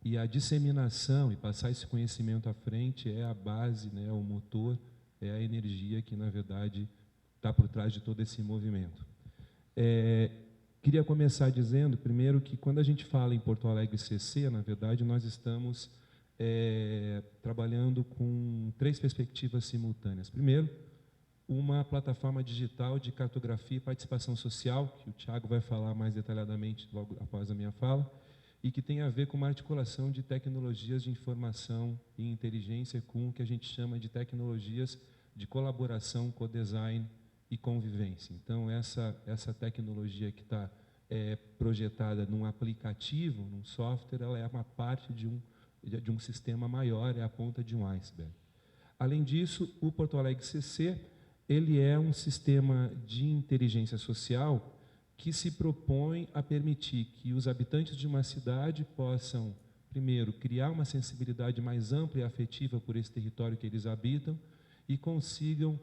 E a disseminação e passar esse conhecimento à frente é a base, né, o motor, é a energia que, na verdade, está por trás de todo esse movimento. Queria começar dizendo, primeiro, que quando a gente fala em Porto Alegre CC, na verdade, nós estamos trabalhando com 3 perspectivas simultâneas. Primeiro, uma plataforma digital de cartografia e participação social, que o Thiago vai falar mais detalhadamente logo após a minha fala, e que tem a ver com uma articulação de tecnologias de informação e inteligência com o que a gente chama de tecnologias de colaboração, co-design e convivência. Então, essa tecnologia que está projetada num aplicativo, num software, ela é uma parte de um sistema maior, é a ponta de um iceberg. Além disso, o Porto Alegre CC, ele é um sistema de inteligência social que se propõe a permitir que os habitantes de uma cidade possam, primeiro, criar uma sensibilidade mais ampla e afetiva por esse território que eles habitam e consigam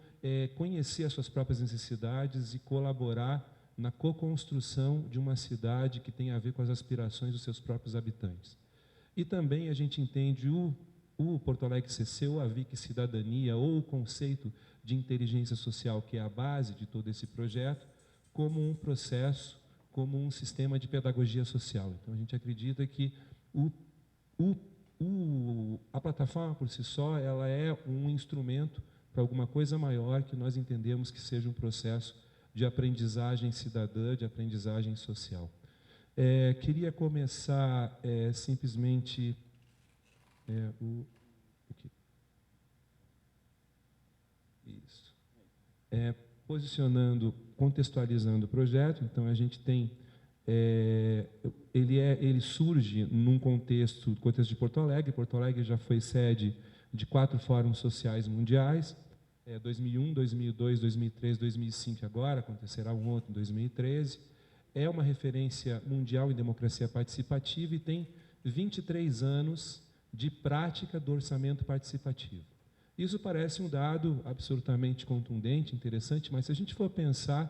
conhecer as suas próprias necessidades e colaborar na co-construção de uma cidade que tem a ver com as aspirações dos seus próprios habitantes. E também a gente entende o Porto Alegre CC, ou a VIC Cidadania, ou o conceito de inteligência social, que é a base de todo esse projeto, como um processo, como um sistema de pedagogia social. Então, a gente acredita que a plataforma, por si só, ela é um instrumento para alguma coisa maior que nós entendemos que seja um processo de aprendizagem cidadã, de aprendizagem social. Queria começar simplesmente... Isso. Posicionando, contextualizando o projeto. Então, a gente tem... ele surge num contexto de Porto Alegre. Porto Alegre já foi sede de 4 fóruns sociais mundiais, 2001, 2002, 2003, 2005 agora, acontecerá um outro em 2013. É uma referência mundial em democracia participativa e tem 23 anos de prática do orçamento participativo. Isso parece um dado absolutamente contundente, interessante, mas se a gente for pensar,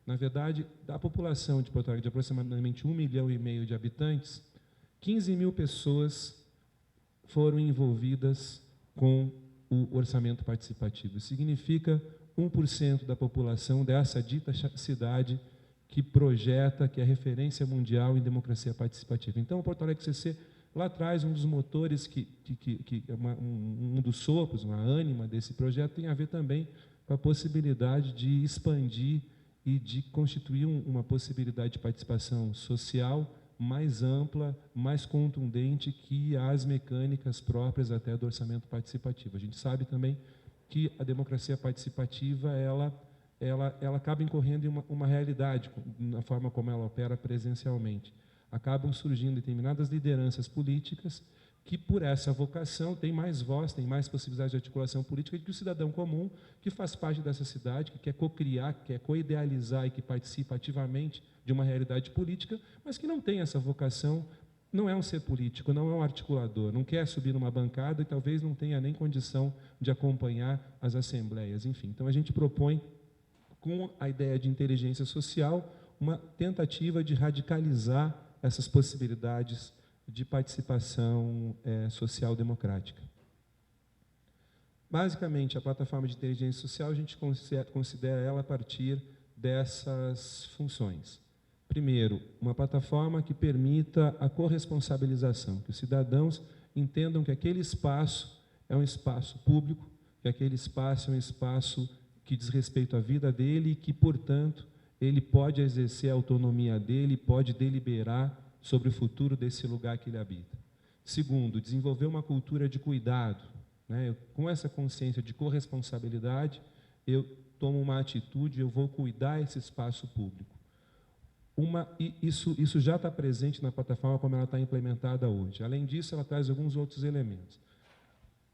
na verdade, da população de Porto Alegre, de aproximadamente 1,5 milhão de habitantes, 15 mil pessoas foram envolvidas com o orçamento participativo. Isso significa 1% da população dessa dita cidade que projeta, que é referência mundial em democracia participativa. Então, o Porto Alegre CC, lá atrás, um dos motores, um dos sopros, uma ânima desse projeto, tem a ver também com a possibilidade de expandir e de constituir uma possibilidade de participação social mais ampla, mais contundente que as mecânicas próprias até do orçamento participativo. A gente sabe também que a democracia participativa, ela acaba incorrendo em uma realidade, na forma como ela opera presencialmente. Acabam surgindo determinadas lideranças políticas que, por essa vocação, têm mais voz, têm mais possibilidade de articulação política do que o cidadão comum que faz parte dessa cidade, que quer cocriar, que quer coidealizar e que participa ativamente de uma realidade política, mas que não tem essa vocação, não é um ser político, não é um articulador, não quer subir numa bancada e talvez não tenha nem condição de acompanhar as assembleias, enfim. Então, a gente propõe, com a ideia de inteligência social, uma tentativa de radicalizar essas possibilidades de participação social democrática. Basicamente, a plataforma de inteligência social, a gente considera ela a partir dessas funções. Primeiro, uma plataforma que permita a corresponsabilização, que os cidadãos entendam que aquele espaço é um espaço público, que aquele espaço é um espaço que diz respeito à vida dele e que, portanto, ele pode exercer a autonomia dele, pode deliberar sobre o futuro desse lugar que ele habita. Segundo, desenvolver uma cultura de cuidado, né? Com essa consciência de corresponsabilidade, eu tomo uma atitude, eu vou cuidar desse espaço público. Isso já está presente na plataforma como ela está implementada hoje. Além disso, ela traz alguns outros elementos.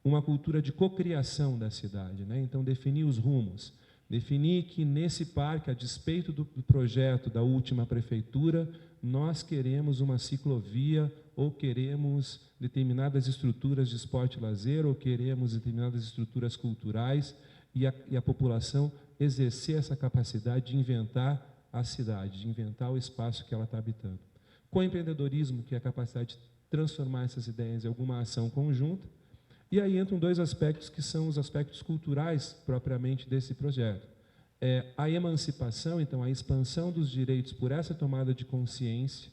Uma cultura de cocriação da cidade, né? Então, definir os rumos, definir que nesse parque, a despeito do projeto da última prefeitura, nós queremos uma ciclovia, ou queremos determinadas estruturas de esporte e lazer, ou queremos determinadas estruturas culturais, e a população exercer essa capacidade de inventar a cidade, de inventar o espaço que ela está habitando. Com empreendedorismo, que é a capacidade de transformar essas ideias em alguma ação conjunta. E aí entram dois aspectos que são os aspectos culturais propriamente desse projeto. A emancipação, então, a expansão dos direitos por essa tomada de consciência,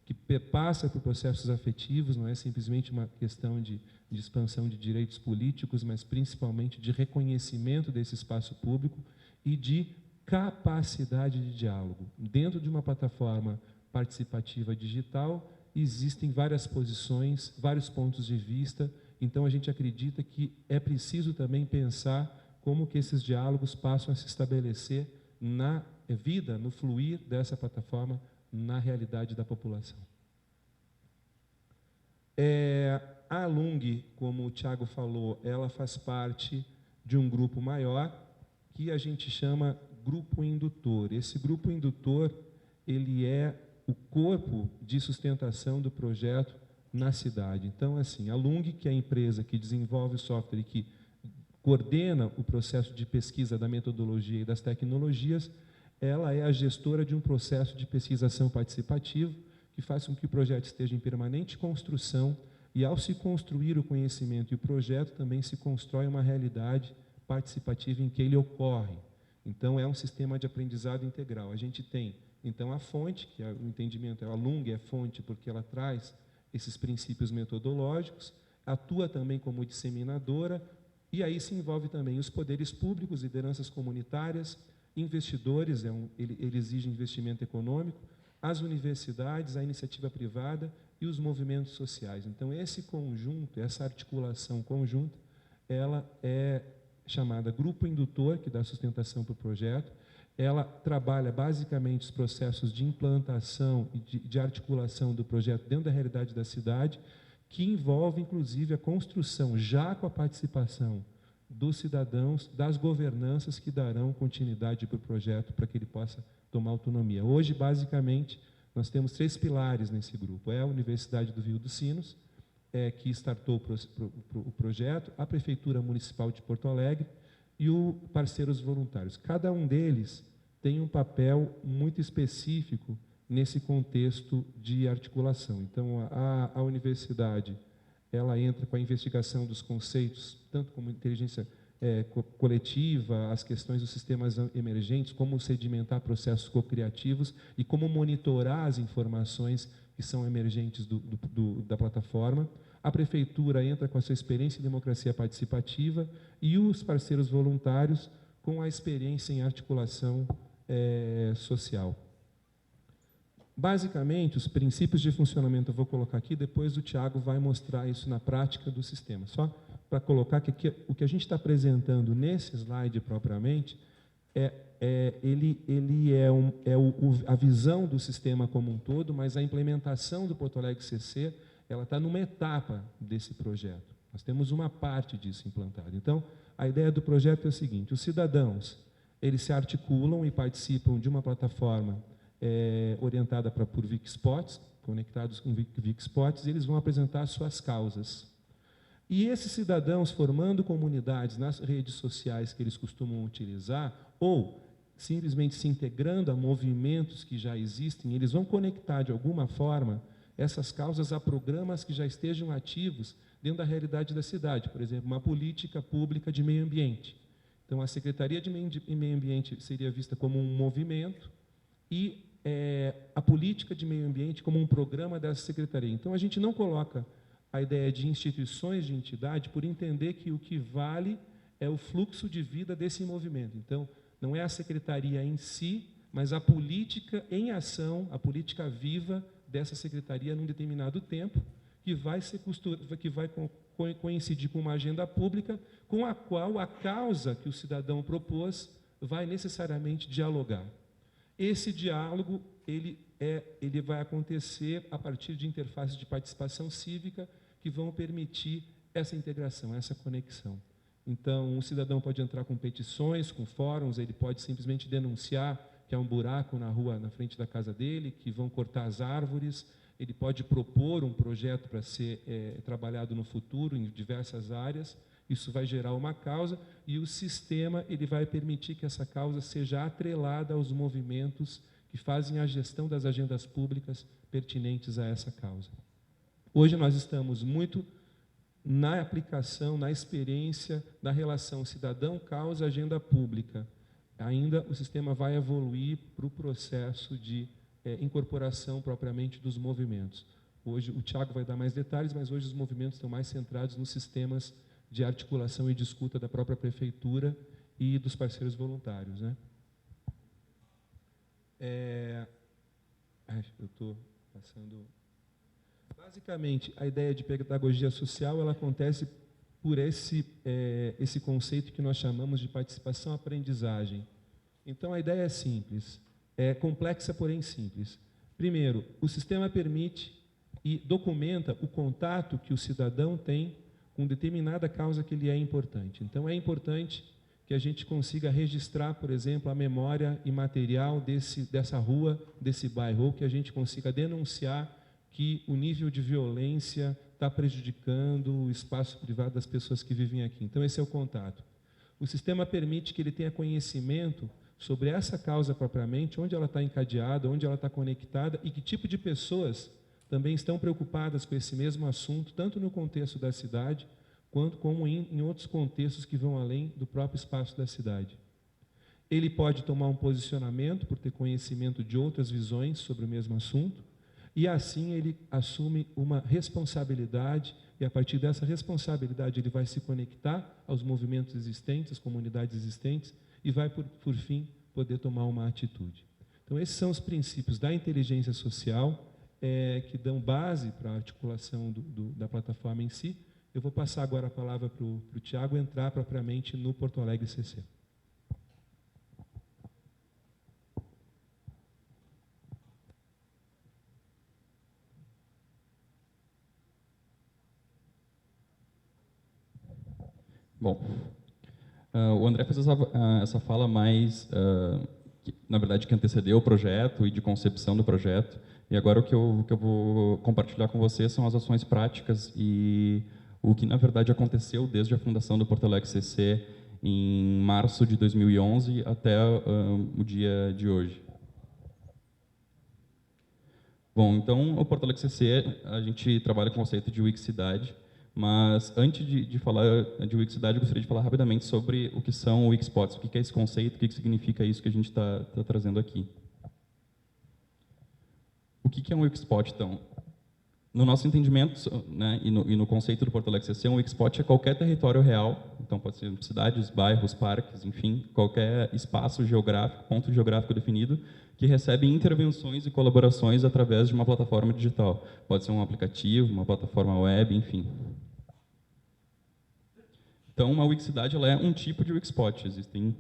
que passa por processos afetivos, não é simplesmente uma questão de expansão de direitos políticos, mas principalmente de reconhecimento desse espaço público e de capacidade de diálogo. Dentro de uma plataforma participativa digital, existem várias posições, vários pontos de vista, então a gente acredita que é preciso também pensar como que esses diálogos passam a se estabelecer na vida, no fluir dessa plataforma, na realidade da população. A Lung, como o Tiago falou, ela faz parte de um grupo maior que a gente chama grupo indutor. Esse grupo indutor, ele é o corpo de sustentação do projeto na cidade. Então, assim, a Lung, que é a empresa que desenvolve o software e que coordena o processo de pesquisa da metodologia e das tecnologias, ela é a gestora de um processo de pesquisação participativo que faz com que o projeto esteja em permanente construção e, ao se construir o conhecimento e o projeto, também se constrói uma realidade participativa em que ele ocorre. Então, é um sistema de aprendizado integral. A gente tem, então, a fonte, que é o entendimento, a Lung é fonte porque ela traz esses princípios metodológicos, atua também como disseminadora, e aí se envolve também os poderes públicos, lideranças comunitárias, investidores, ele exige investimento econômico, as universidades, a iniciativa privada e os movimentos sociais. Então, esse conjunto, essa articulação conjunta, ela é chamada Grupo Indutor, que dá sustentação para o projeto. Ela trabalha basicamente os processos de implantação e de articulação do projeto dentro da realidade da cidade, que envolve, inclusive, a construção, já com a participação dos cidadãos, das governanças que darão continuidade para o projeto, para que ele possa tomar autonomia. Hoje, basicamente, nós temos 3 pilares nesse grupo. É a Universidade do Rio dos Sinos, que startou o projeto, a Prefeitura Municipal de Porto Alegre e o Parceiros Voluntários. Cada um deles tem um papel muito específico nesse contexto de articulação. Então, a universidade, ela entra com a investigação dos conceitos, tanto como inteligência coletiva, as questões dos sistemas emergentes, como sedimentar processos cocriativos e como monitorar as informações que são emergentes da plataforma. A prefeitura entra com a sua experiência em democracia participativa e os parceiros voluntários com a experiência em articulação social. Basicamente, os princípios de funcionamento eu vou colocar aqui, depois o Tiago vai mostrar isso na prática do sistema. Só para colocar que aqui, o que a gente está apresentando nesse slide propriamente, a visão do sistema como um todo, mas a implementação do Porto Alegre CC, ela está numa etapa desse projeto. Nós temos uma parte disso implantada. Então, a ideia do projeto é o seguinte: os cidadãos, eles se articulam e participam de uma plataforma orientada por Wikispots, conectados com Wikispots, e eles vão apresentar suas causas. E esses cidadãos, formando comunidades nas redes sociais que eles costumam utilizar, ou simplesmente se integrando a movimentos que já existem, eles vão conectar, de alguma forma, essas causas a programas que já estejam ativos dentro da realidade da cidade. Por exemplo, uma política pública de meio ambiente. Então, a Secretaria de Meio Ambiente seria vista como um movimento e a política de meio ambiente como um programa dessa secretaria. Então, a gente não coloca a ideia de instituições de entidade por entender que o que vale é o fluxo de vida desse movimento. Então, não é a secretaria em si, mas a política em ação, a política viva dessa secretaria num determinado tempo, que vai coincidir com uma agenda pública com a qual a causa que o cidadão propôs vai necessariamente dialogar. Esse diálogo ele vai acontecer a partir de interfaces de participação cívica que vão permitir essa integração, essa conexão. Então, o cidadão pode entrar com petições, com fóruns, ele pode simplesmente denunciar que há um buraco na rua, na frente da casa dele, que vão cortar as árvores, ele pode propor um projeto para ser trabalhado no futuro em diversas áreas, isso vai gerar uma causa e o sistema ele vai permitir que essa causa seja atrelada aos movimentos que fazem a gestão das agendas públicas pertinentes a essa causa. Hoje nós estamos muito na aplicação, na experiência da relação cidadão-causa-agenda pública. Ainda o sistema vai evoluir para o processo de incorporação propriamente dos movimentos. Hoje, o Tiago vai dar mais detalhes, mas hoje os movimentos estão mais centrados nos sistemas de articulação e de escuta da própria prefeitura e dos parceiros voluntários, né? Eu estou passando... Basicamente, a ideia de pedagogia social ela acontece por esse conceito que nós chamamos de participação-aprendizagem. Então, a ideia é simples, é complexa, porém simples. Primeiro, o sistema permite e documenta o contato que o cidadão tem com determinada causa que lhe é importante. Então, é importante que a gente consiga registrar, por exemplo, a memória imaterial dessa rua, desse bairro, ou que a gente consiga denunciar que o nível de violência está prejudicando o espaço privado das pessoas que vivem aqui. Então, esse é o contato. O sistema permite que ele tenha conhecimento sobre essa causa propriamente, onde ela está encadeada, onde ela está conectada e que tipo de pessoas também estão preocupadas com esse mesmo assunto, tanto no contexto da cidade, quanto como em outros contextos que vão além do próprio espaço da cidade. Ele pode tomar um posicionamento por ter conhecimento de outras visões sobre o mesmo assunto, e assim ele assume uma responsabilidade, e a partir dessa responsabilidade ele vai se conectar aos movimentos existentes, às comunidades existentes, e vai, por fim, poder tomar uma atitude. Então, esses são os princípios da inteligência social, que dão base para a articulação da plataforma em si. Eu vou passar agora a palavra para o Tiago entrar propriamente no Porto Alegre CC. Bom, o André fez essa fala mais, na verdade, que antecedeu o projeto e de concepção do projeto. E agora o que eu vou compartilhar com vocês são as ações práticas e o que, na verdade, aconteceu desde a fundação do Porto Alegre CC em março de 2011 até o dia de hoje. Bom, então, o Porto Alegre CC, a gente trabalha com o conceito de Wikicidade, mas antes de falar de Wikicidade, eu gostaria de falar rapidamente sobre o que são Wikispots, o que é esse conceito, o que significa isso que a gente está trazendo aqui. O que é um Wikispot, então? No nosso entendimento, né, e no conceito do Porto Alegre CC, um Wikispot é qualquer território real, então pode ser cidades, bairros, parques, enfim, qualquer espaço geográfico, ponto geográfico definido, que recebe intervenções e colaborações através de uma plataforma digital. Pode ser um aplicativo, uma plataforma web, enfim. Então, uma Wikicidade ela é um tipo de Wikispot, existem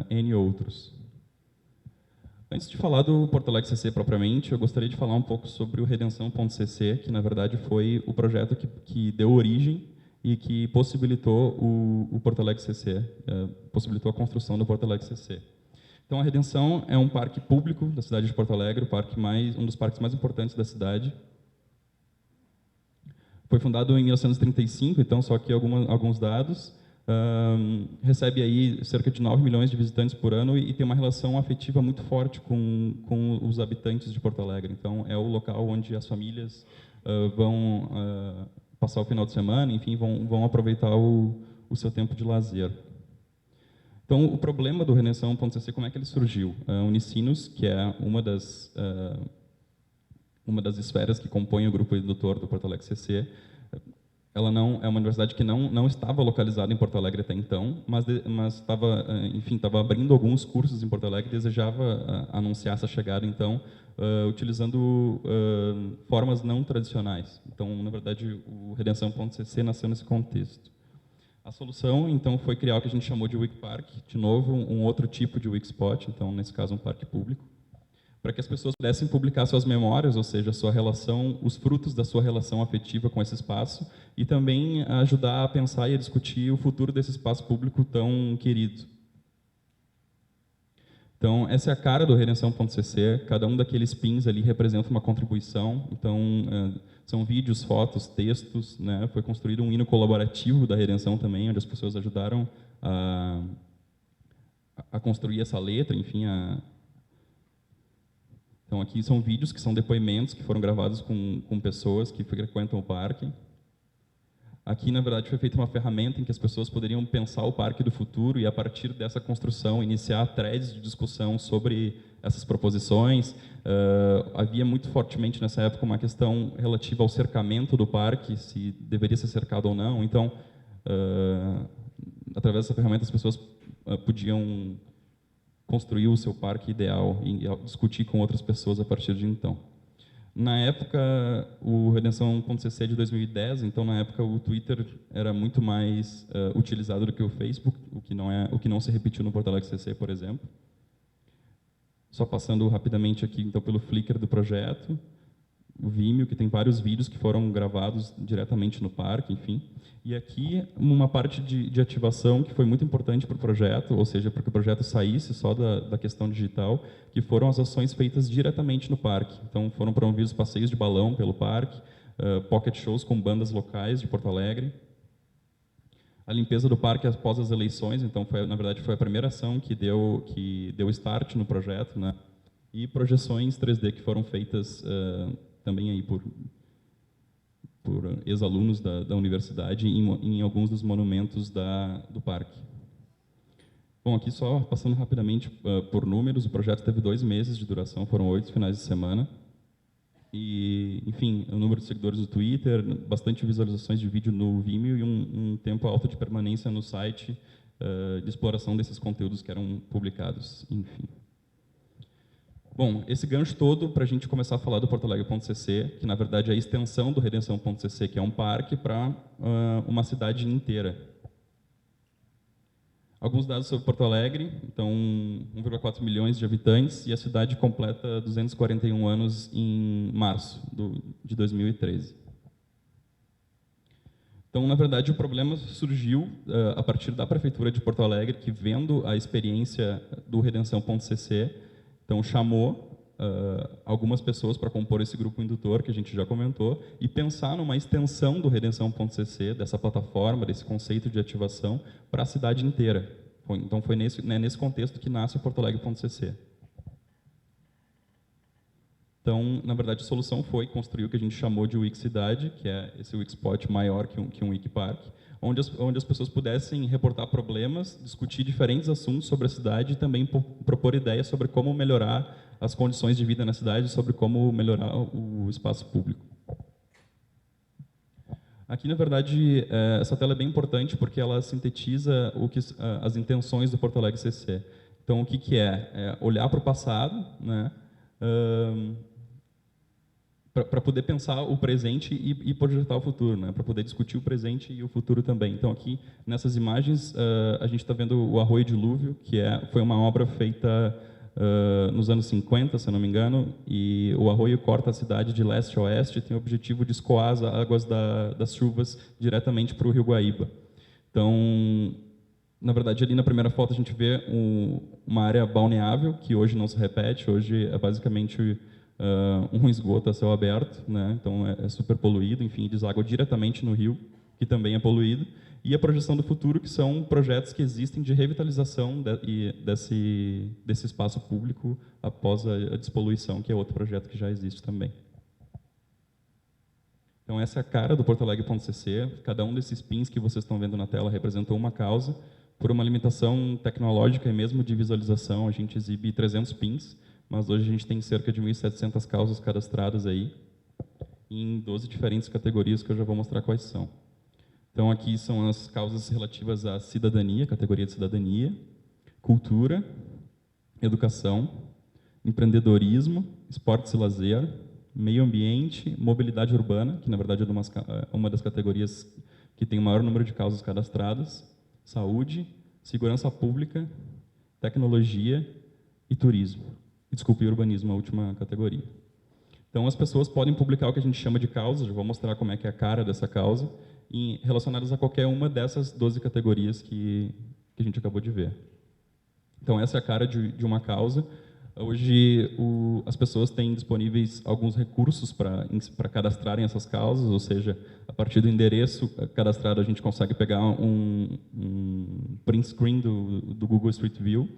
N outros. Antes de falar do Porto Alegre CC propriamente, eu gostaria de falar um pouco sobre o Redenção.cc, que na verdade foi o projeto que deu origem e que possibilitou o Porto Alegre CC, possibilitou a construção do Porto Alegre CC. Então, a Redenção é um parque público da cidade de Porto Alegre, um dos parques mais importantes da cidade. Foi fundado em 1935, então só aqui alguns dados. Recebe aí cerca de 9 milhões de visitantes por ano e tem uma relação afetiva muito forte com os habitantes de Porto Alegre. Então, é o local onde as famílias vão passar o final de semana, enfim, vão aproveitar o seu tempo de lazer. Então, o problema do Redenção.cc, como é que ele surgiu? A Unicinos, que é uma das esferas que compõem o grupo indutor do Porto Alegre CC, ela não é uma universidade que não estava localizada em Porto Alegre até então, mas estava abrindo alguns cursos em Porto Alegre e desejava anunciar essa chegada, então, utilizando formas não tradicionais. Então, na verdade, o Redenção.cc nasceu nesse contexto. A solução, então, foi criar o que a gente chamou de Wikipark, de novo, um outro tipo de Wikispot, então, nesse caso, um parque público, para que as pessoas pudessem publicar suas memórias, ou seja, sua relação, os frutos da sua relação afetiva com esse espaço, e também ajudar a pensar e a discutir o futuro desse espaço público tão querido. Então, essa é a cara do Redenção.cc, cada um daqueles pins ali representa uma contribuição, então, são vídeos, fotos, textos, né? Foi construído um hino colaborativo da Redenção também, onde as pessoas ajudaram a construir essa letra, enfim, Então, aqui são vídeos que são depoimentos que foram gravados com pessoas que frequentam o parque. Aqui, na verdade, foi feita uma ferramenta em que as pessoas poderiam pensar o parque do futuro e, a partir dessa construção, iniciar threads de discussão sobre essas proposições. Havia muito fortemente, nessa época, uma questão relativa ao cercamento do parque, se deveria ser cercado ou não. Então, através dessa ferramenta, as pessoas podiam construir o seu parque ideal e discutir com outras pessoas a partir de então. Na época, o Redenção.cc é de 2010, então na época o Twitter era muito mais utilizado do que o Facebook, o que não se repetiu no Porto Alegre CC, por exemplo. Só passando rapidamente aqui então pelo Flickr do projeto, o Vimeo, que tem vários vídeos que foram gravados diretamente no parque, enfim. E aqui uma parte de ativação que foi muito importante para o projeto, ou seja, para que o projeto saísse só da questão digital, que foram as ações feitas diretamente no parque. Então foram promovidos passeios de balão pelo parque, pocket shows com bandas locais de Porto Alegre, a limpeza do parque após as eleições, então na verdade foi a primeira ação que deu start no projeto, né? E projeções 3D que foram feitas também aí por ex-alunos da universidade em alguns dos monumentos do parque. Bom, aqui só passando rapidamente por números, o projeto teve 2 meses de duração, foram 8 finais de semana. E, enfim, o número de seguidores do Twitter, bastante visualizações de vídeo no Vimeo e um tempo alto de permanência no site de exploração desses conteúdos que eram publicados, enfim. Bom, esse gancho todo para a gente começar a falar do Porto Alegre.cc, que na verdade é a extensão do Redenção.cc, que é um parque para uma cidade inteira. Alguns dados sobre Porto Alegre, então 1,4 milhões de habitantes e a cidade completa 241 anos em março de 2013. Então, na verdade, o problema surgiu a partir da Prefeitura de Porto Alegre, que vendo a experiência do Redenção.cc, então chamou algumas pessoas para compor esse grupo indutor, que a gente já comentou, e pensar numa extensão do Redenção.cc, dessa plataforma, desse conceito de ativação, para a cidade inteira. Então, foi nesse contexto que nasce o Porto Alegre.cc. Então, na verdade, a solução foi construir o que a gente chamou de Wikicidade, que é esse Wikispot maior que um Wikipark, onde as pessoas pudessem reportar problemas, discutir diferentes assuntos sobre a cidade e também propor ideias sobre como melhorar as condições de vida na cidade, sobre como melhorar o espaço público. Aqui, na verdade, essa tela é bem importante porque ela sintetiza as intenções do Porto Alegre CC. Então, o que é? É olhar para o passado, né? Para poder pensar o presente e projetar o futuro, né? Para poder discutir o presente e o futuro também. Então, aqui, nessas imagens, a gente está vendo o Arroio Dilúvio, que foi uma obra feita nos anos 50, se eu não me engano, e o arroio corta a cidade de leste a oeste e tem o objetivo de escoar as águas das chuvas diretamente para o Rio Guaíba. Então, na verdade, ali na primeira foto a gente vê uma área balneável, que hoje não se repete, hoje é basicamente um esgoto a céu aberto, né? Então é super poluído, enfim, deságua diretamente no rio, que também é poluído, e a projeção do futuro, que são projetos que existem de revitalização desse espaço público após a despoluição, que é outro projeto que já existe também. Então essa é a cara do Porto Alegre.cc, cada um desses pins que vocês estão vendo na tela representou uma causa. Por uma limitação tecnológica e mesmo de visualização, a gente exibe 300 pins, mas hoje a gente tem cerca de 1.700 causas cadastradas aí, em 12 diferentes categorias que eu já vou mostrar quais são. Então, aqui são as causas relativas à cidadania, categoria de cidadania, cultura, educação, empreendedorismo, esportes e lazer, meio ambiente, mobilidade urbana, que na verdade é uma das categorias que tem o maior número de causas cadastradas, saúde, segurança pública, tecnologia e turismo. Desculpe, urbanismo, a última categoria. Então, as pessoas podem publicar o que a gente chama de causa, já vou mostrar como é que é a cara dessa causa, relacionadas a qualquer uma dessas 12 categorias que a gente acabou de ver. Então, essa é a cara de uma causa. Hoje, as pessoas têm disponíveis alguns recursos para cadastrarem essas causas, ou seja, a partir do endereço cadastrado, a gente consegue pegar um print screen do Google Street View.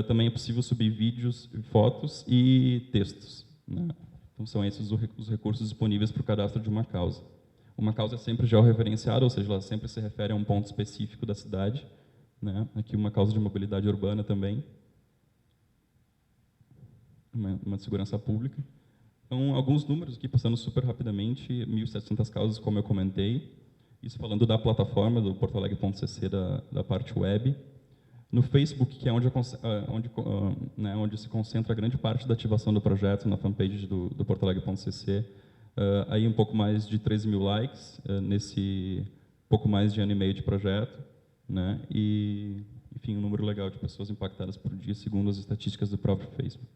Também é possível subir vídeos, fotos e textos. né? Então, são esses os recursos disponíveis para o cadastro de uma causa. Uma causa é sempre georreferenciada, ou seja, ela sempre se refere a um ponto específico da cidade, né? Aqui uma causa de mobilidade urbana também, uma de segurança pública. Então, alguns números aqui, passando super rapidamente, 1.700 causas, como eu comentei, isso falando da plataforma, do portoalegre.cc, da parte web. No Facebook, que é onde se concentra a grande parte da ativação do projeto, na fanpage do portoalegre.cc, aí um pouco mais de 13 mil likes, nesse pouco mais de ano e meio de projeto, né? E, enfim, um número legal de pessoas impactadas por dia, segundo as estatísticas do próprio Facebook.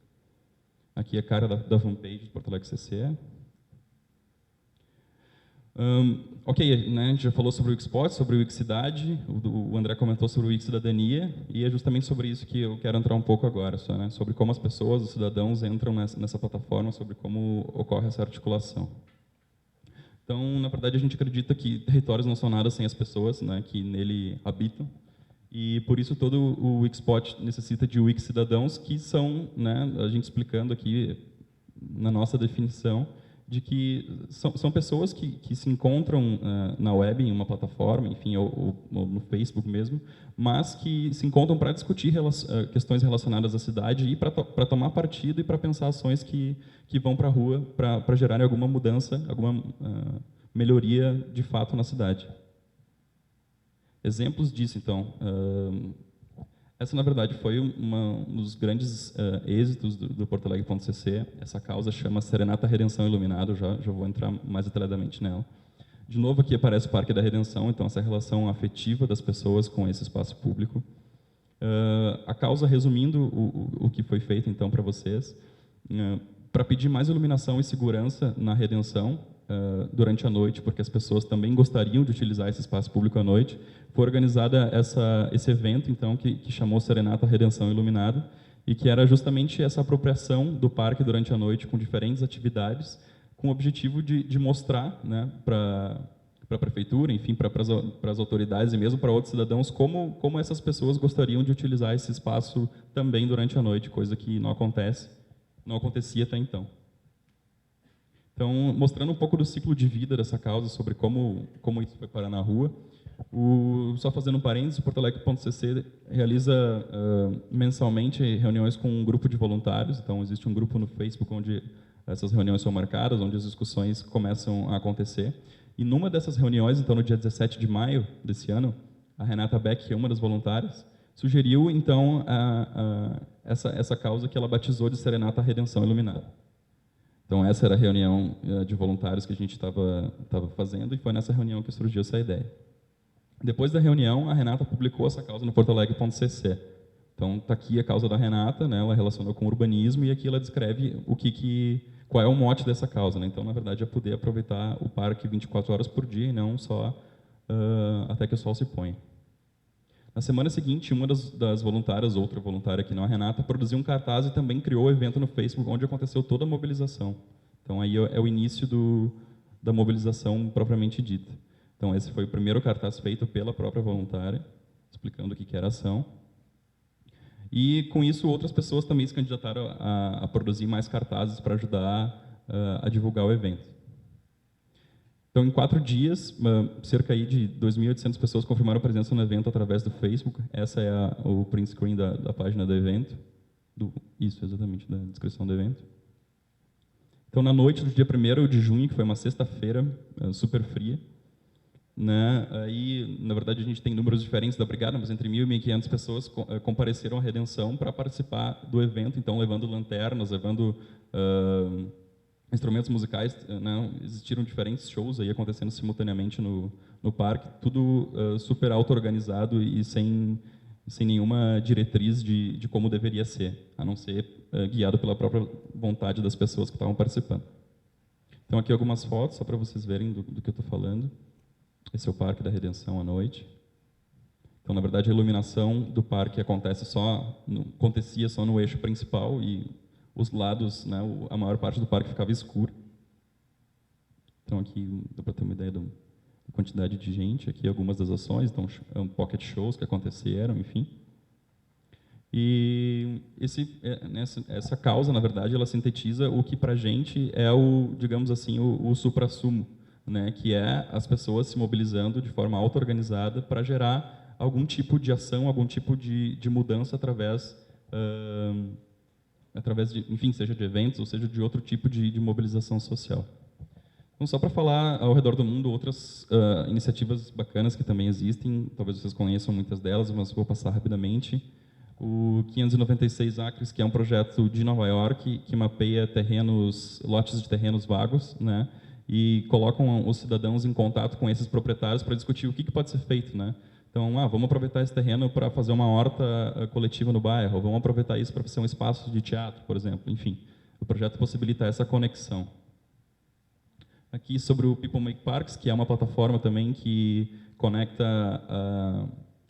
Aqui a cara da fanpage do Porto Alegre CC. Ok, né, a gente já falou sobre o Wixpot, sobre o Wixcidade, o André comentou sobre o Wixcidadania, e é justamente sobre isso que eu quero entrar um pouco agora, só, né, sobre como as pessoas, os cidadãos, entram nessa plataforma, sobre como ocorre essa articulação. Então, na verdade, a gente acredita que territórios não são nada sem as pessoas, né, que nele habitam, e por isso todo o Wixpot necessita de Wix cidadãos, que são, né, a gente explicando aqui na nossa definição, de que são pessoas que se encontram na web, em uma plataforma, enfim, ou no Facebook mesmo, mas que se encontram para discutir questões relacionadas à cidade e para tomar partido e para pensar ações que vão para a rua para gerarem alguma mudança, alguma melhoria de fato na cidade. Exemplos disso, então. Essa, na verdade, foi um dos grandes êxitos do portoalegre.cc. Essa causa chama Serenata Redenção Iluminado, já vou entrar mais detalhadamente nela. De novo, aqui aparece o Parque da Redenção, então essa relação afetiva das pessoas com esse espaço público. A causa, resumindo o que foi feito, então, para vocês, para pedir mais iluminação e segurança na Redenção, durante a noite, porque as pessoas também gostariam de utilizar esse espaço público à noite, foi organizada esse evento, então, que chamou Serenata Redenção Iluminado, e que era justamente essa apropriação do parque durante a noite com diferentes atividades, com o objetivo de mostrar, né, para a prefeitura, enfim, para as autoridades e mesmo para outros cidadãos, como essas pessoas gostariam de utilizar esse espaço também durante a noite, coisa que não acontecia até então. Então, mostrando um pouco do ciclo de vida dessa causa, sobre como isso foi parar na rua. Só fazendo um parênteses, o portoalegre.cc realiza mensalmente reuniões com um grupo de voluntários. Então, existe um grupo no Facebook onde essas reuniões são marcadas, onde as discussões começam a acontecer. E numa dessas reuniões, então, no dia 17 de maio desse ano, a Renata Beck, que é uma das voluntárias, sugeriu, então, essa causa que ela batizou de Serenata Redenção Iluminada. Então, essa era a reunião de voluntários que a gente estava fazendo, e foi nessa reunião que surgiu essa ideia. Depois da reunião, a Renata publicou essa causa no portoalegre.cc. Então, está aqui a causa da Renata, né, ela relacionou com o urbanismo, e aqui ela descreve qual é o mote dessa causa. Né? Então, na verdade, é poder aproveitar o parque 24 horas por dia, e não só até que o sol se ponha. Na semana seguinte, uma das voluntárias, outra voluntária que não a Renata, produziu um cartaz e também criou o evento no Facebook, onde aconteceu toda a mobilização. Então, aí é o início da mobilização propriamente dita. Então, esse foi o primeiro cartaz feito pela própria voluntária, explicando o que era a ação. E, com isso, outras pessoas também se candidataram a produzir mais cartazes para ajudar a divulgar o evento. Então, em 4 dias, cerca aí de 2.800 pessoas confirmaram presença no evento através do Facebook. Essa é o print screen da página do evento. Isso, exatamente, da descrição do evento. Então, na noite do dia 1º de junho, que foi uma sexta-feira super fria, né, aí, na verdade, a gente tem números diferentes da brigada, mas entre 1.000 e 1.500 pessoas compareceram à Redenção para participar do evento, então levando lanternas, levando instrumentos musicais, né, existiram diferentes shows aí acontecendo simultaneamente no parque, tudo super auto-organizado e sem nenhuma diretriz de como deveria ser, a não ser guiado pela própria vontade das pessoas que estavam participando. Então, aqui algumas fotos, só para vocês verem do que eu estou falando. Esse é o Parque da Redenção à noite. Então, na verdade, a iluminação do parque acontecia só no eixo principal e os lados, né, a maior parte do parque ficava escuro. Então, aqui dá para ter uma ideia da quantidade de gente. Aqui algumas das ações, então, pocket shows que aconteceram, enfim. E essa causa, na verdade, ela sintetiza o que para a gente é digamos assim, o suprassumo, né? Que é as pessoas se mobilizando de forma auto-organizada para gerar algum tipo de ação, algum tipo de mudança através de, enfim, seja de eventos ou seja de outro tipo de mobilização social. Então, só para falar ao redor do mundo outras iniciativas bacanas que também existem, talvez vocês conheçam muitas delas, mas vou passar rapidamente. O 596 Acres, que é um projeto de Nova York que mapeia lotes de terrenos vagos, né? E colocam os cidadãos em contato com esses proprietários para discutir o que pode ser feito, né? Então, vamos aproveitar esse terreno para fazer uma horta coletiva no bairro, vamos aproveitar isso para ser um espaço de teatro, por exemplo. Enfim, o projeto possibilita essa conexão. Aqui sobre o People Make Parks, que é uma plataforma também que conecta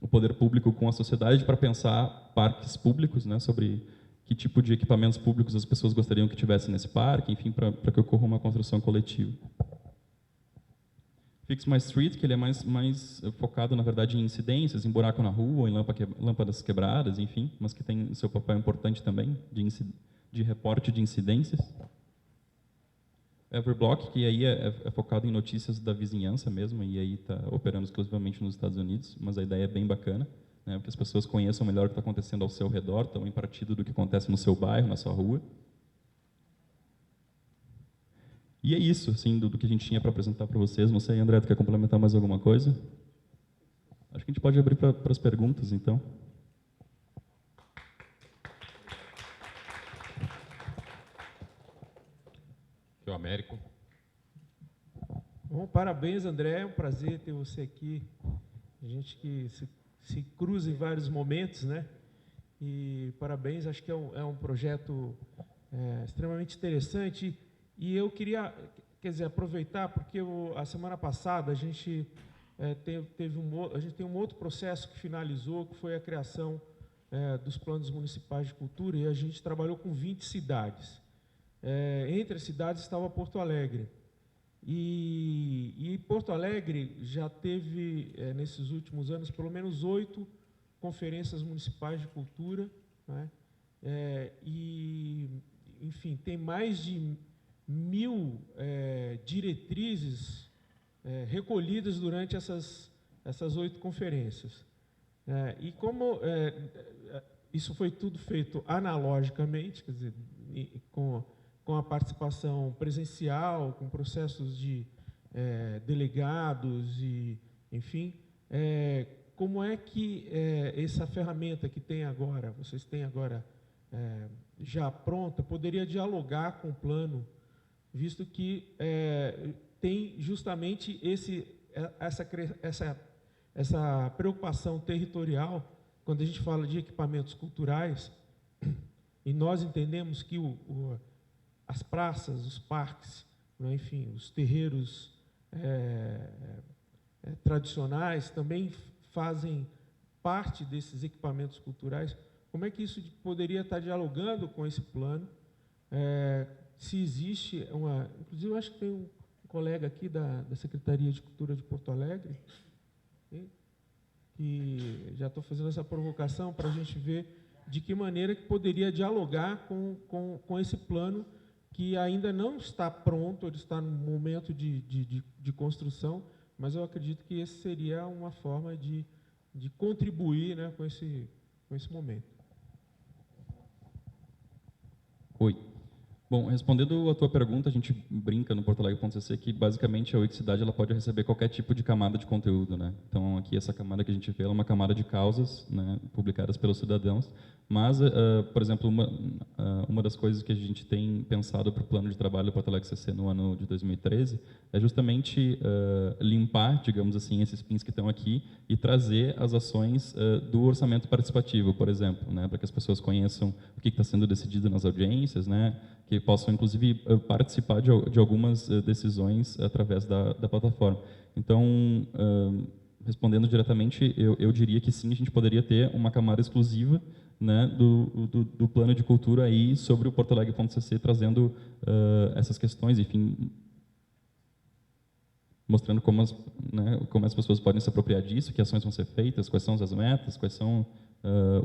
o poder público com a sociedade para pensar parques públicos, né, sobre que tipo de equipamentos públicos as pessoas gostariam que tivessem nesse parque, enfim, para que ocorra uma construção coletiva. Fix My Street, que ele é mais focado, na verdade, em incidências, em buraco na rua, em lâmpadas quebradas, enfim, mas que tem seu papel importante também de reporte de incidências. Everblock, que aí é focado em notícias da vizinhança mesmo, e aí está operando exclusivamente nos Estados Unidos, mas a ideia é bem bacana, né, porque as pessoas conheçam melhor o que está acontecendo ao seu redor, estão em partido do que acontece no seu bairro, na sua rua. E é isso, assim, do que a gente tinha para apresentar para vocês. Não sei, André, tu quer complementar mais alguma coisa? Acho que a gente pode abrir para as perguntas, então. Aqui é o Américo. Bom, parabéns, André. É um prazer ter você aqui. A gente que se cruza em vários momentos, né? E parabéns, acho que é um projeto extremamente interessante. E eu queria, aproveitar, porque a semana passada a gente tem um outro processo que finalizou, que foi a criação dos planos municipais de cultura, e a gente trabalhou com 20 cidades. Entre as cidades estava Porto Alegre. E Porto Alegre já teve, nesses últimos anos, pelo menos 8 conferências municipais de cultura, né? Enfim, tem mais de 1000 diretrizes recolhidas durante essas 8 conferências. E como isso foi tudo feito analogicamente, quer dizer, com a participação presencial, com processos de delegados, e, enfim, como é que essa ferramenta que vocês têm agora já pronta, poderia dialogar com o plano, visto que tem justamente essa preocupação territorial, quando a gente fala de equipamentos culturais, e nós entendemos que as praças, os parques, né, enfim, os terreiros tradicionais também fazem parte desses equipamentos culturais. Como é que isso poderia estar dialogando com esse plano? Se existe inclusive, eu acho que tem um colega aqui da Secretaria de Cultura de Porto Alegre, que já estou fazendo essa provocação para a gente ver de que maneira que poderia dialogar com esse plano, que ainda não está pronto, ele está no momento de construção, mas eu acredito que esse seria uma forma de contribuir, né, com esse momento. Oi. Bom, respondendo a tua pergunta, a gente brinca no portoalegre.cc que basicamente a Wikidade ela pode receber qualquer tipo de camada de conteúdo, né? Então aqui essa camada que a gente vê ela é uma camada de causas, né, publicadas pelos cidadãos, mas, por exemplo, uma das coisas que a gente tem pensado para o plano de trabalho do Porto Alegre CC no ano de 2013 é justamente limpar, digamos assim, esses pins que estão aqui e trazer as ações do orçamento participativo, por exemplo, né, para que as pessoas conheçam o que está sendo decidido nas audiências, né, que possam, inclusive, participar de algumas decisões através da plataforma. Então, respondendo diretamente, eu diria que sim, a gente poderia ter uma camada exclusiva, né, do plano de cultura aí sobre o portoalegre.cc, trazendo essas questões, enfim, mostrando como as pessoas podem se apropriar disso, que ações vão ser feitas, quais são as metas, quais são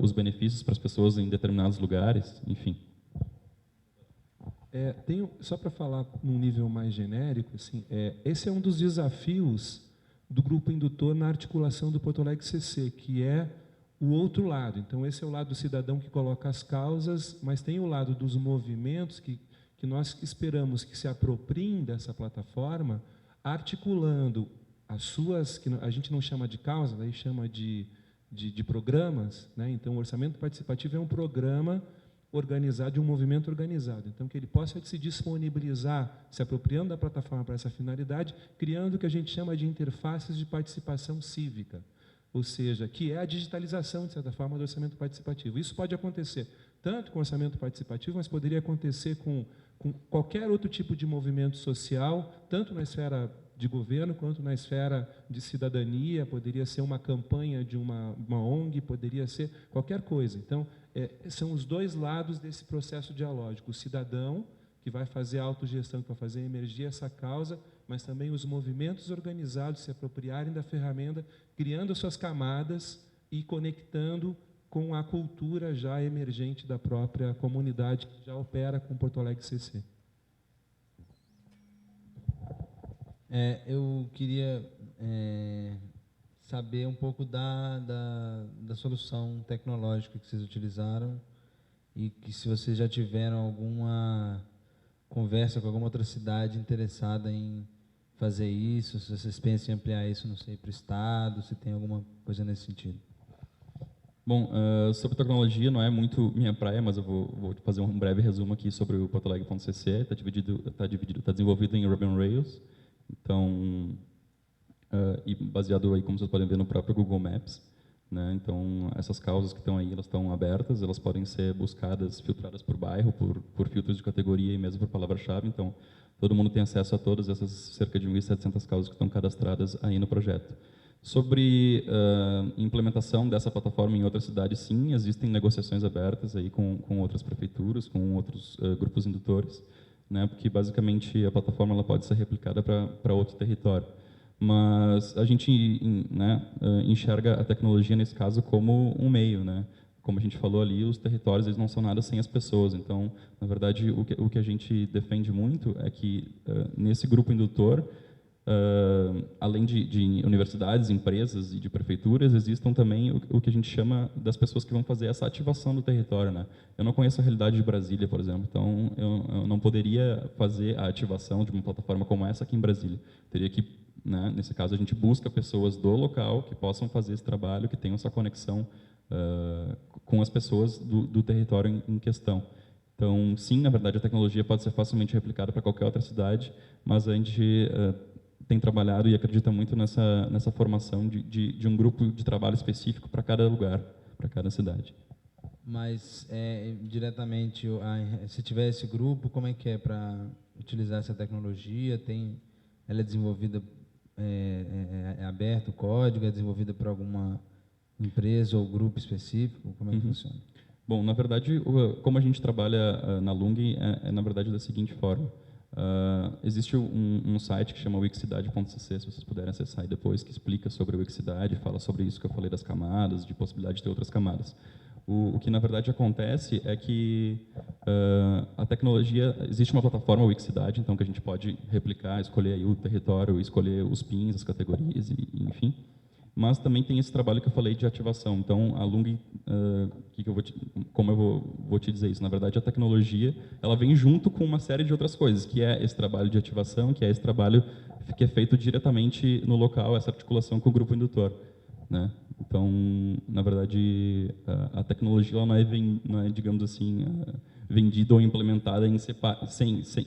os benefícios para as pessoas em determinados lugares, enfim. Só para falar num nível mais genérico, assim, esse é um dos desafios do grupo indutor na articulação do Porto Alegre CC, que é o outro lado. Então, esse é o lado do cidadão que coloca as causas, mas tem o lado dos movimentos que nós esperamos que se apropriem dessa plataforma, articulando as suas, que a gente não chama de causas, aí chama de programas, né? Então, o orçamento participativo é um programa organizado, de um movimento organizado. Então, que ele possa se disponibilizar, se apropriando da plataforma para essa finalidade, criando o que a gente chama de interfaces de participação cívica, ou seja, que é a digitalização, de certa forma, do orçamento participativo. Isso pode acontecer tanto com orçamento participativo, mas poderia acontecer com qualquer outro tipo de movimento social, tanto na esfera de governo quanto na esfera de cidadania, poderia ser uma campanha de uma ONG, poderia ser qualquer coisa. Então, são os dois lados desse processo dialógico. O cidadão, que vai fazer a autogestão, que vai fazer emergir essa causa, mas também os movimentos organizados se apropriarem da ferramenta, criando suas camadas e conectando com a cultura já emergente da própria comunidade que já opera com Porto Alegre CC. Eu queria saber um pouco da solução tecnológica que vocês utilizaram e que se vocês já tiveram alguma conversa com alguma outra cidade interessada em fazer isso, se vocês pensam em ampliar isso, não sei, para o Estado, se tem alguma coisa nesse sentido. Bom, sobre tecnologia não é muito minha praia, mas eu vou fazer um breve resumo aqui sobre o portoalegre.cc. Está desenvolvido em Ruby on Rails, então, e baseado aí, como vocês podem ver, no próprio Google Maps, né? Então, essas causas que estão aí, elas estão abertas, elas podem ser buscadas, filtradas por bairro, por filtros de categoria e mesmo por palavra-chave. Então, todo mundo tem acesso a todas essas cerca de 1.700 causas que estão cadastradas aí no projeto. Sobre implementação dessa plataforma em outras cidades, sim, existem negociações abertas aí com outras prefeituras, com outros grupos indutores, né, porque basicamente a plataforma ela pode ser replicada para outro território. Mas a gente enxerga a tecnologia, nesse caso, como um meio, né? Como a gente falou ali, os territórios eles não são nada sem as pessoas. Então, na verdade, o que a gente defende muito é que, nesse grupo indutor, além de universidades, empresas e de prefeituras, existam também o que a gente chama das pessoas que vão fazer essa ativação do território, né? Eu não conheço a realidade de Brasília, por exemplo, então eu não poderia fazer a ativação de uma plataforma como essa aqui em Brasília. Teria que, né, nesse caso, a gente busca pessoas do local que possam fazer esse trabalho, que tenham essa conexão com as pessoas do território em questão. Então, sim, na verdade, a tecnologia pode ser facilmente replicada para qualquer outra cidade, mas a gente tem trabalhado e acredita muito nessa formação de um grupo de trabalho específico para cada lugar, para cada cidade. Mas, diretamente, se tiver esse grupo, como é que é para utilizar essa tecnologia? Ela é desenvolvida, é aberto o código, é desenvolvida por alguma empresa ou grupo específico? Como é que funciona? Bom, na verdade, como a gente trabalha na Lung, na verdade, da seguinte forma. Existe um site que chama wixcidade.cc, se vocês puderem acessar aí depois, que explica sobre o Wixcidade, fala sobre isso que eu falei das camadas, de possibilidade de ter outras camadas. O que, na verdade, acontece é que a tecnologia... Existe uma plataforma Wixcidade, então, que a gente pode replicar, escolher aí o território, escolher os pins, as categorias, enfim. Mas também tem esse trabalho que eu falei de ativação. Então, a Lung, como eu vou te dizer isso? Na verdade, a tecnologia ela vem junto com uma série de outras coisas, que é esse trabalho de ativação, que é esse trabalho que é feito diretamente no local, essa articulação com o grupo indutor, né? Então, na verdade, a tecnologia ela não é, digamos assim, vendida ou implementada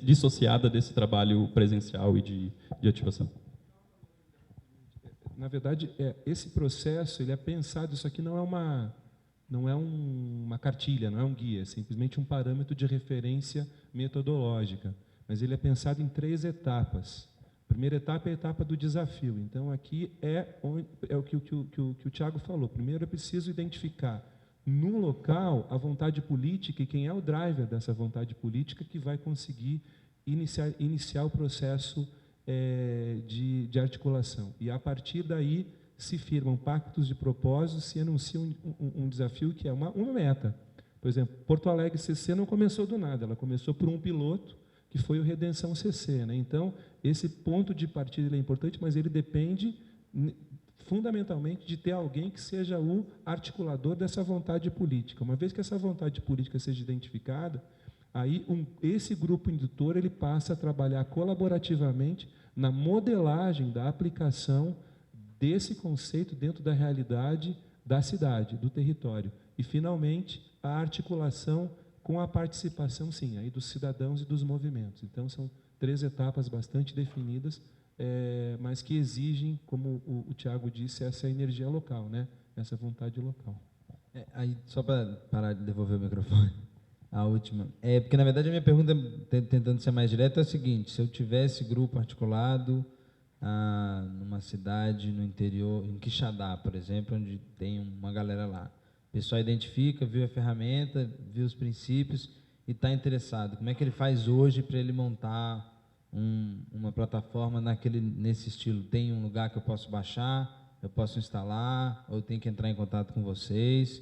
dissociada desse trabalho presencial e de ativação. Na verdade, esse processo ele é pensado, isso aqui não é uma cartilha, não é um guia, é simplesmente um parâmetro de referência metodológica, mas ele é pensado em 3 etapas. A primeira etapa é a etapa do desafio. Então, aqui é o que o Thiago falou. Primeiro, é preciso identificar no local a vontade política e quem é o driver dessa vontade política que vai conseguir iniciar o processo de articulação. E, a partir daí, se firmam pactos de propósito, se anuncia um desafio que é uma meta. Por exemplo, Porto Alegre CC não começou do nada, ela começou por um piloto, que foi o Redenção CC, né? Então, esse ponto de partida ele é importante, mas ele depende fundamentalmente de ter alguém que seja o articulador dessa vontade política. Uma vez que essa vontade política seja identificada, aí esse grupo indutor ele passa a trabalhar colaborativamente na modelagem da aplicação desse conceito dentro da realidade da cidade, do território. E, finalmente, a articulação com a participação, sim, aí dos cidadãos e dos movimentos. Então, são 3 etapas bastante definidas, mas que exigem, como o Tiago disse, essa energia local, né? Essa vontade local. Aí, só para parar de devolver o microfone, a última. Porque, na verdade, a minha pergunta, tentando ser mais direta, é o seguinte: se eu tivesse grupo articulado numa cidade no interior, em Quixadá, por exemplo, onde tem uma galera lá, o pessoal identifica, viu a ferramenta, viu os princípios e está interessado. Como é que ele faz hoje para ele montar uma plataforma nesse estilo? Tem um lugar que eu posso baixar, eu posso instalar, ou eu tenho que entrar em contato com vocês?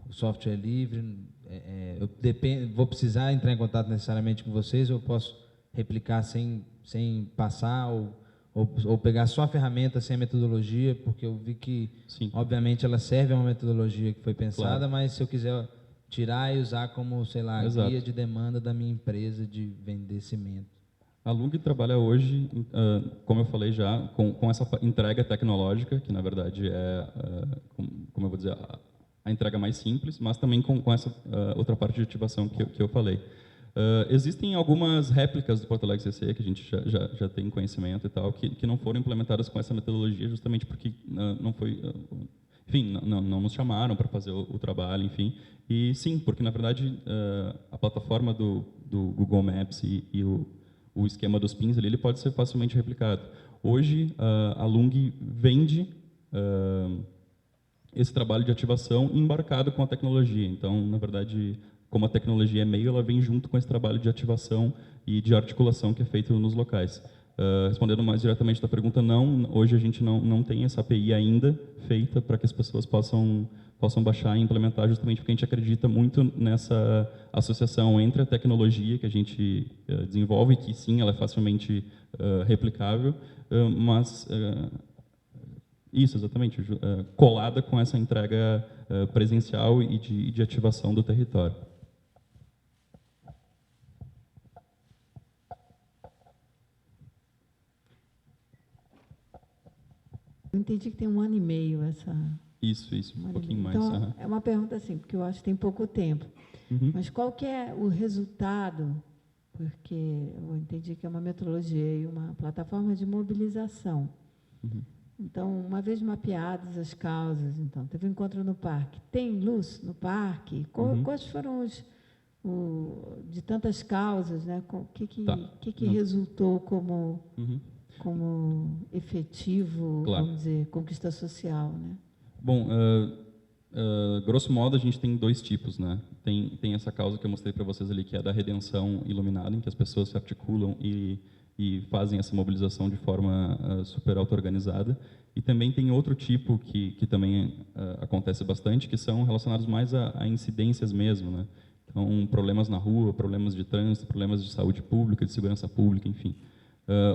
O software é livre? Vou precisar entrar em contato necessariamente com vocês, ou eu posso replicar sem passar, ou pegar só a ferramenta sem a metodologia, porque eu vi que, sim, obviamente, ela serve a uma metodologia que foi pensada, claro, mas se eu quiser tirar e usar como, sei lá, exato, guia de demanda da minha empresa de vender cimento. A Lung trabalha hoje, como eu falei já, com essa entrega tecnológica, que na verdade é, como eu vou dizer, a entrega mais simples, mas também com essa outra parte de ativação que eu falei. Existem algumas réplicas do Porto Alegre CC que a gente já tem conhecimento e tal, que não foram implementadas com essa metodologia, justamente porque não foi, enfim, não nos chamaram para fazer o trabalho, enfim. E sim, porque na verdade a plataforma do Google Maps e o esquema dos pins ali, ele pode ser facilmente replicado. Hoje a Lung vende esse trabalho de ativação embarcado com a tecnologia. Então, na verdade, como a tecnologia é meio, ela vem junto com esse trabalho de ativação e de articulação que é feito nos locais. Respondendo mais diretamente da pergunta, não, hoje a gente não tem essa API ainda feita para que as pessoas possam baixar e implementar, justamente porque a gente acredita muito nessa associação entre a tecnologia que a gente desenvolve, que sim, ela é facilmente replicável, mas isso, exatamente, colada com essa entrega presencial e de ativação do território. Eu entendi que tem 1 ano e meio essa... Isso, um pouquinho mais. Então, é uma pergunta assim, porque eu acho que tem pouco tempo. Uhum. Mas qual que é o resultado? Porque eu entendi que é uma metodologia e uma plataforma de mobilização. Uhum. Então, uma vez mapeadas as causas, então, teve um encontro no parque. Tem luz no parque? Quais foram de tantas causas, né? O que resultou como... Uhum. Como efetivo, claro, vamos dizer, conquista social, né? Bom, grosso modo, a gente tem 2 tipos, né? Tem essa causa que eu mostrei para vocês ali, que é da redenção iluminada, em que as pessoas se articulam e fazem essa mobilização de forma super auto-organizada. E também tem outro tipo que também acontece bastante, que são relacionados mais a incidências mesmo, né? Então, problemas na rua, problemas de trânsito, problemas de saúde pública, de segurança pública, enfim.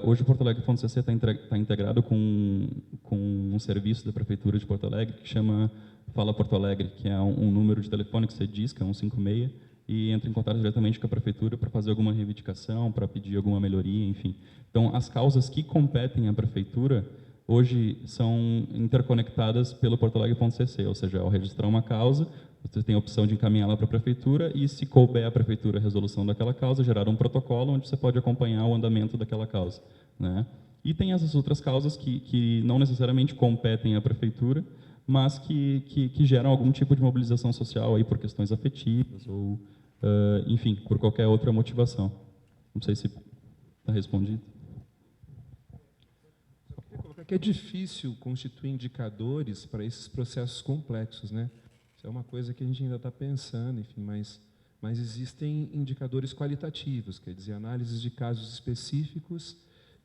Hoje o Porto Alegre.cc está integrado com um serviço da Prefeitura de Porto Alegre que chama Fala Porto Alegre, que é um número de telefone que você disca, 156, e entra em contato diretamente com a Prefeitura para fazer alguma reivindicação, para pedir alguma melhoria, enfim. Então, as causas que competem à Prefeitura hoje são interconectadas pelo Porto Alegre.cc, ou seja, ao registrar uma causa, você tem a opção de encaminhá-la para a Prefeitura e, se couber à Prefeitura a resolução daquela causa, gerar um protocolo onde você pode acompanhar o andamento daquela causa, né? E tem essas outras causas que não necessariamente competem à Prefeitura, mas que geram algum tipo de mobilização social aí por questões afetivas ou, enfim, por qualquer outra motivação. Não sei se está respondido. Eu queria colocar que é difícil constituir indicadores para esses processos complexos, né? É uma coisa que a gente ainda está pensando, enfim, mas existem indicadores qualitativos, quer dizer, análises de casos específicos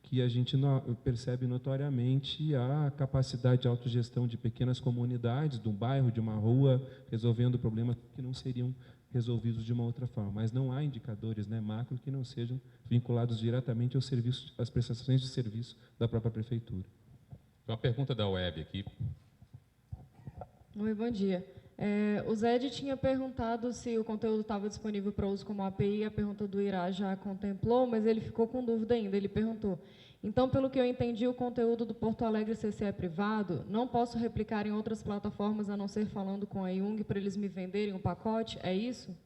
que a gente percebe notoriamente a capacidade de autogestão de pequenas comunidades, de um bairro, de uma rua, resolvendo problemas que não seriam resolvidos de uma outra forma. Mas não há indicadores, né, macro que não sejam vinculados diretamente aos serviços, às prestações de serviço da própria prefeitura. Uma pergunta da web aqui. Oi, bom dia. O Zed tinha perguntado se o conteúdo estava disponível para uso como API, a pergunta do Irá já contemplou, mas ele ficou com dúvida ainda. Ele perguntou, então, pelo que eu entendi, o conteúdo do Porto Alegre CC é privado? Não posso replicar em outras plataformas, a não ser falando com a Jung, para eles me venderem um pacote? É isso?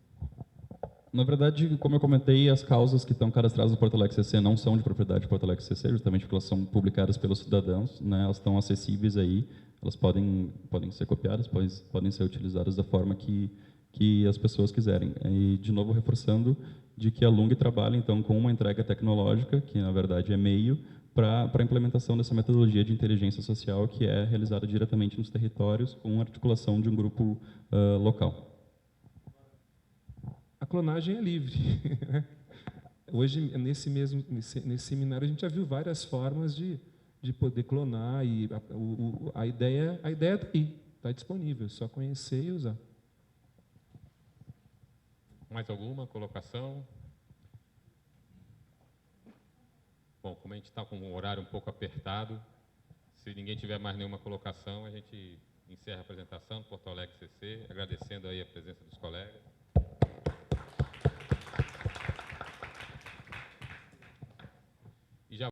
Na verdade, como eu comentei, as causas que estão cadastradas no Porto Alegre CC não são de propriedade do Porto Alegre CC, justamente porque elas são publicadas pelos cidadãos, né? Elas estão acessíveis aí, elas podem ser copiadas, podem ser utilizadas da forma que as pessoas quiserem. E, de novo, reforçando de que a Lung trabalha, então, com uma entrega tecnológica, que, na verdade, é meio para a implementação dessa metodologia de inteligência social, que é realizada diretamente nos territórios, com articulação de um grupo local. A clonagem é livre. Hoje, nesse seminário, a gente já viu várias formas de poder clonar, e a ideia está aí, está disponível, é só conhecer e usar. Mais alguma colocação? Bom, como a gente está com um horário um pouco apertado, se ninguém tiver mais nenhuma colocação, a gente encerra a apresentação do Porto Alegre CC, agradecendo aí a presença dos